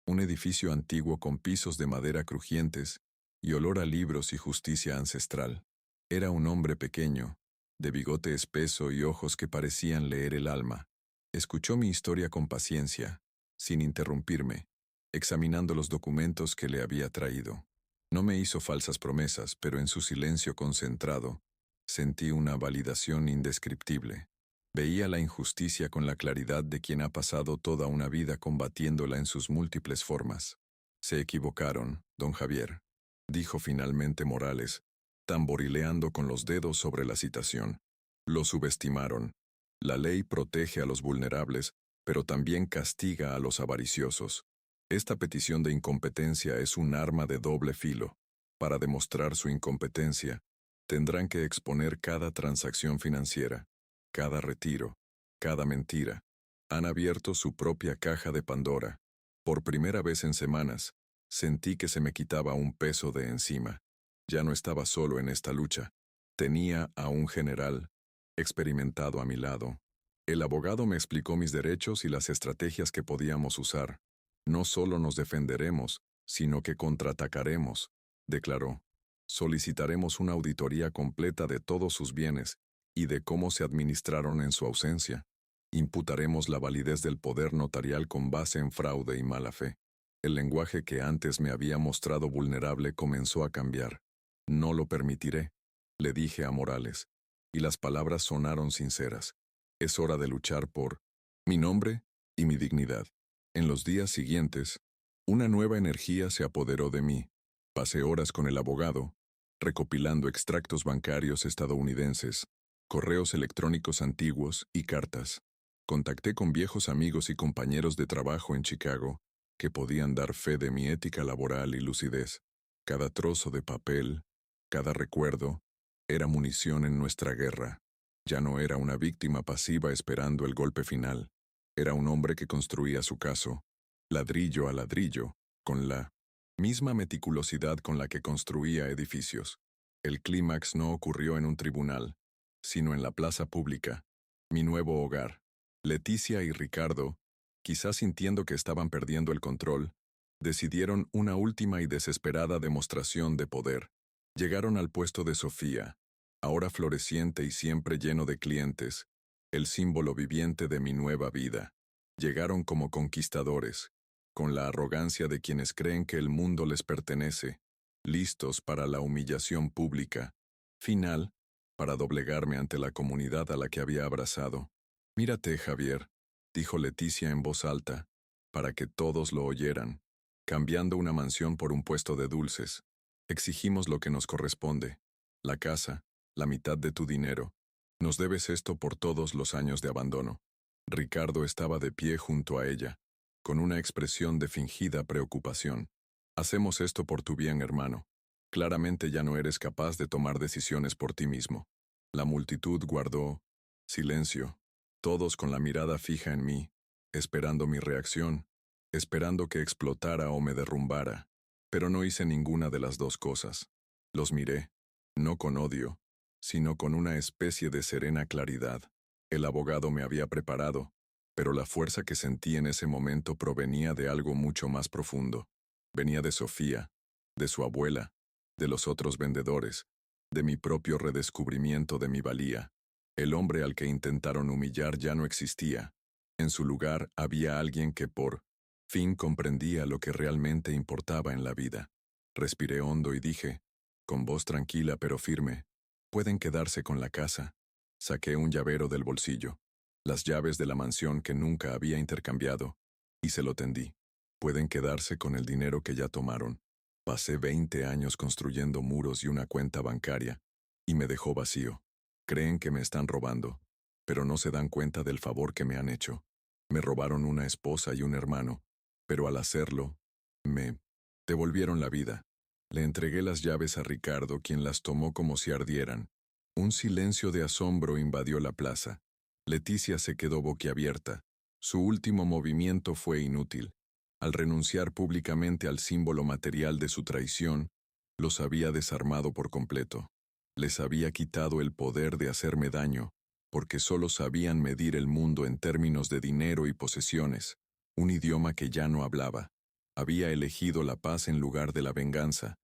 un edificio antiguo con pisos de madera crujientes y olor a libros y justicia ancestral. Era un hombre pequeño, de bigote espeso y ojos que parecían leer el alma. Escuchó mi historia con paciencia, sin interrumpirme, examinando los documentos que le había traído. No me hizo falsas promesas, pero en su silencio concentrado, sentí una validación indescriptible. Veía la injusticia con la claridad de quien ha pasado toda una vida combatiéndola en sus múltiples formas. Se equivocaron, don Javier, dijo finalmente Morales, tamborileando con los dedos sobre la citación. Lo subestimaron. La ley protege a los vulnerables, pero también castiga a los avariciosos. Esta petición de incompetencia es un arma de doble filo. Para demostrar su incompetencia, tendrán que exponer cada transacción financiera, cada retiro, cada mentira. Han abierto su propia caja de Pandora. Por primera vez en semanas, sentí que se me quitaba un peso de encima. Ya no estaba solo en esta lucha. Tenía a un general, experimentado a mi lado. El abogado me explicó mis derechos y las estrategias que podíamos usar. No solo nos defenderemos, sino que contraatacaremos, declaró. Solicitaremos una auditoría completa de todos sus bienes y de cómo se administraron en su ausencia. Imputaremos la validez del poder notarial con base en fraude y mala fe. El lenguaje que antes me había mostrado vulnerable comenzó a cambiar. No lo permitiré, le dije a Morales, y las palabras sonaron sinceras. Es hora de luchar por mi nombre y mi dignidad. En los días siguientes, una nueva energía se apoderó de mí. Pasé horas con el abogado, recopilando extractos bancarios estadounidenses, correos electrónicos antiguos y cartas. Contacté con viejos amigos y compañeros de trabajo en Chicago que podían dar fe de mi ética laboral y lucidez. Cada trozo de papel, cada recuerdo, era munición en nuestra guerra. Ya no era una víctima pasiva esperando el golpe final. Era un hombre que construía su caso, ladrillo a ladrillo, con la misma meticulosidad con la que construía edificios. El clímax no ocurrió en un tribunal, sino en la plaza pública, mi nuevo hogar. Leticia y Ricardo, quizás sintiendo que estaban perdiendo el control, decidieron una última y desesperada demostración de poder. Llegaron al puesto de Sofía, ahora floreciente y siempre lleno de clientes, el símbolo viviente de mi nueva vida. Llegaron como conquistadores, con la arrogancia de quienes creen que el mundo les pertenece, listos para la humillación pública, final, para doblegarme ante la comunidad a la que había abrazado. «Mírate, Javier», dijo Leticia en voz alta, para que todos lo oyeran, cambiando una mansión por un puesto de dulces. Exigimos lo que nos corresponde, la casa, la mitad de tu dinero. Nos debes esto por todos los años de abandono. Ricardo estaba de pie junto a ella, con una expresión de fingida preocupación. Hacemos esto por tu bien, hermano. Claramente ya no eres capaz de tomar decisiones por ti mismo. La multitud guardó silencio, todos con la mirada fija en mí, esperando mi reacción, esperando que explotara o me derrumbara. Pero no hice ninguna de las dos cosas. Los miré, no con odio, sino con una especie de serena claridad. El abogado me había preparado, pero la fuerza que sentí en ese momento provenía de algo mucho más profundo. Venía de Sofía, de su abuela, de los otros vendedores, de mi propio redescubrimiento de mi valía. El hombre al que intentaron humillar ya no existía. En su lugar había alguien que por fin comprendía lo que realmente importaba en la vida. Respiré hondo y dije, con voz tranquila pero firme, «Pueden quedarse con la casa». Saqué un llavero del bolsillo, las llaves de la mansión que nunca había intercambiado, y se lo tendí. «Pueden quedarse con el dinero que ya tomaron. Pasé 20 años construyendo muros y una cuenta bancaria, y me dejó vacío. Creen que me están robando, pero no se dan cuenta del favor que me han hecho. Me robaron una esposa y un hermano, pero al hacerlo, me devolvieron la vida». Le entregué las llaves a Ricardo, quien las tomó como si ardieran. Un silencio de asombro invadió la plaza. Leticia se quedó boquiabierta. Su último movimiento fue inútil. Al renunciar públicamente al símbolo material de su traición, los había desarmado por completo. Les había quitado el poder de hacerme daño, porque solo sabían medir el mundo en términos de dinero y posesiones, un idioma que ya no hablaba. Había elegido la paz en lugar de la venganza,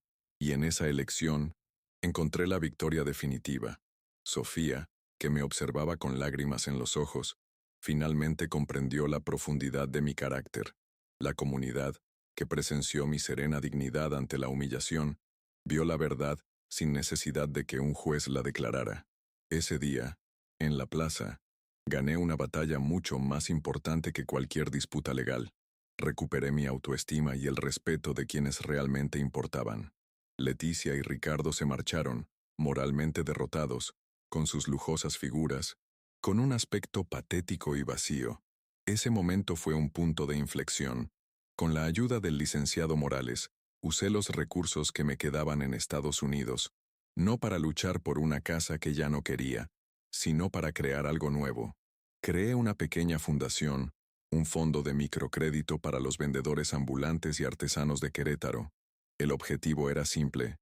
y en esa elección encontré la victoria definitiva. Sofía, que me observaba con lágrimas en los ojos, finalmente comprendió la profundidad de mi carácter. La comunidad, que presenció mi serena dignidad ante la humillación, vio la verdad sin necesidad de que un juez la declarara. Ese día, en la plaza, gané una batalla mucho más importante que cualquier disputa legal. Recuperé mi autoestima y el respeto de quienes realmente importaban. Leticia y Ricardo se marcharon, moralmente derrotados, con sus lujosas figuras, con un aspecto patético y vacío. Ese momento fue un punto de inflexión. Con la ayuda del licenciado Morales, usé los recursos que me quedaban en Estados Unidos, no para luchar por una casa que ya no quería, sino para crear algo nuevo. Creé una pequeña fundación, un fondo de microcrédito para los vendedores ambulantes y artesanos de Querétaro. El objetivo era simple: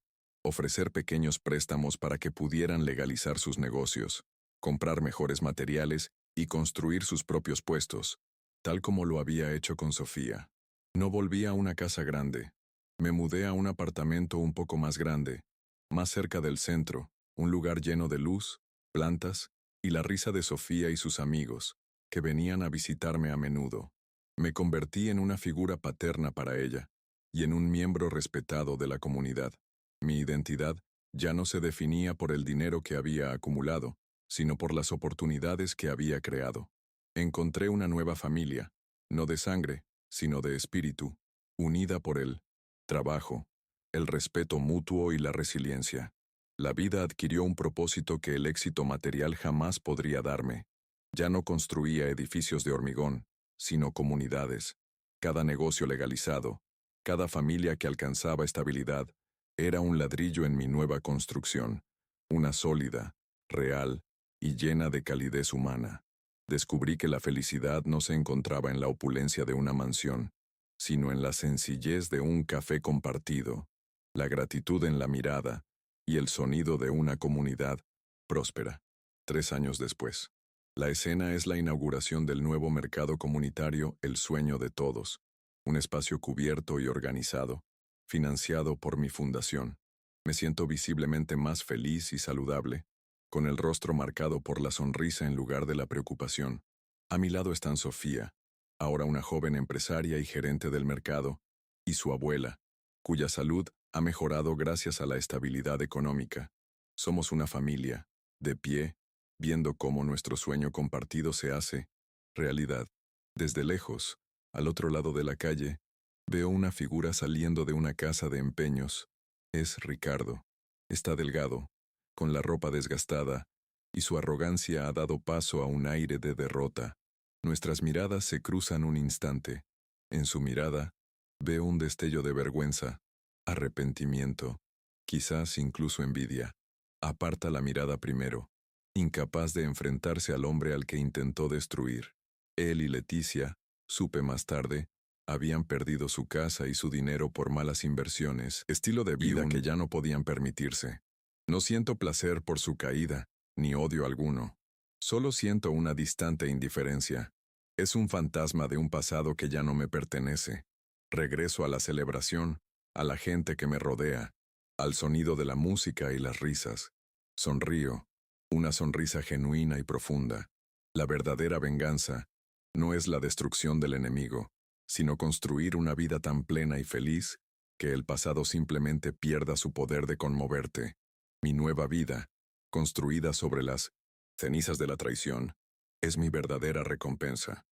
ofrecer pequeños préstamos para que pudieran legalizar sus negocios, comprar mejores materiales y construir sus propios puestos, tal como lo había hecho con Sofía. No volví a una casa grande. Me mudé a un apartamento un poco más grande, más cerca del centro, un lugar lleno de luz, plantas y la risa de Sofía y sus amigos, que venían a visitarme a menudo. Me convertí en una figura paterna para ella y en un miembro respetado de la comunidad. Mi identidad ya no se definía por el dinero que había acumulado, sino por las oportunidades que había creado. Encontré una nueva familia, no de sangre, sino de espíritu, unida por el trabajo, el respeto mutuo y la resiliencia. La vida adquirió un propósito que el éxito material jamás podría darme. Ya no construía edificios de hormigón, sino comunidades. Cada negocio legalizado, cada familia que alcanzaba estabilidad, era un ladrillo en mi nueva construcción, una sólida, real y llena de calidez humana. Descubrí que la felicidad no se encontraba en la opulencia de una mansión, sino en la sencillez de un café compartido, la gratitud en la mirada y el sonido de una comunidad próspera. 3 años después. La escena es la inauguración del nuevo mercado comunitario El Sueño de Todos, un espacio cubierto y organizado, financiado por mi fundación. Me siento visiblemente más feliz y saludable, con el rostro marcado por la sonrisa en lugar de la preocupación. A mi lado están Sofía, ahora una joven empresaria y gerente del mercado, y su abuela, cuya salud Ha mejorado gracias a la estabilidad económica. Somos una familia, de pie, viendo cómo nuestro sueño compartido se hace realidad. Desde lejos, al otro lado de la calle, veo una figura saliendo de una casa de empeños. Es Ricardo. Está delgado, con la ropa desgastada, y su arrogancia ha dado paso a un aire de derrota. Nuestras miradas se cruzan un instante. En su mirada, veo un destello de vergüenza, arrepentimiento, quizás incluso envidia. Aparta la mirada primero, incapaz de enfrentarse al hombre al que intentó destruir. Él y Leticia, supe más tarde, habían perdido su casa y su dinero por malas inversiones, estilo de vida que ya no podían permitirse. No siento placer por su caída, ni odio alguno. Solo siento una distante indiferencia. Es un fantasma de un pasado que ya no me pertenece. Regreso a la celebración, a la gente que me rodea, al sonido de la música y las risas. Sonrío, una sonrisa genuina y profunda. La verdadera venganza no es la destrucción del enemigo, sino construir una vida tan plena y feliz que el pasado simplemente pierda su poder de conmoverte. Mi nueva vida, construida sobre las cenizas de la traición, es mi verdadera recompensa.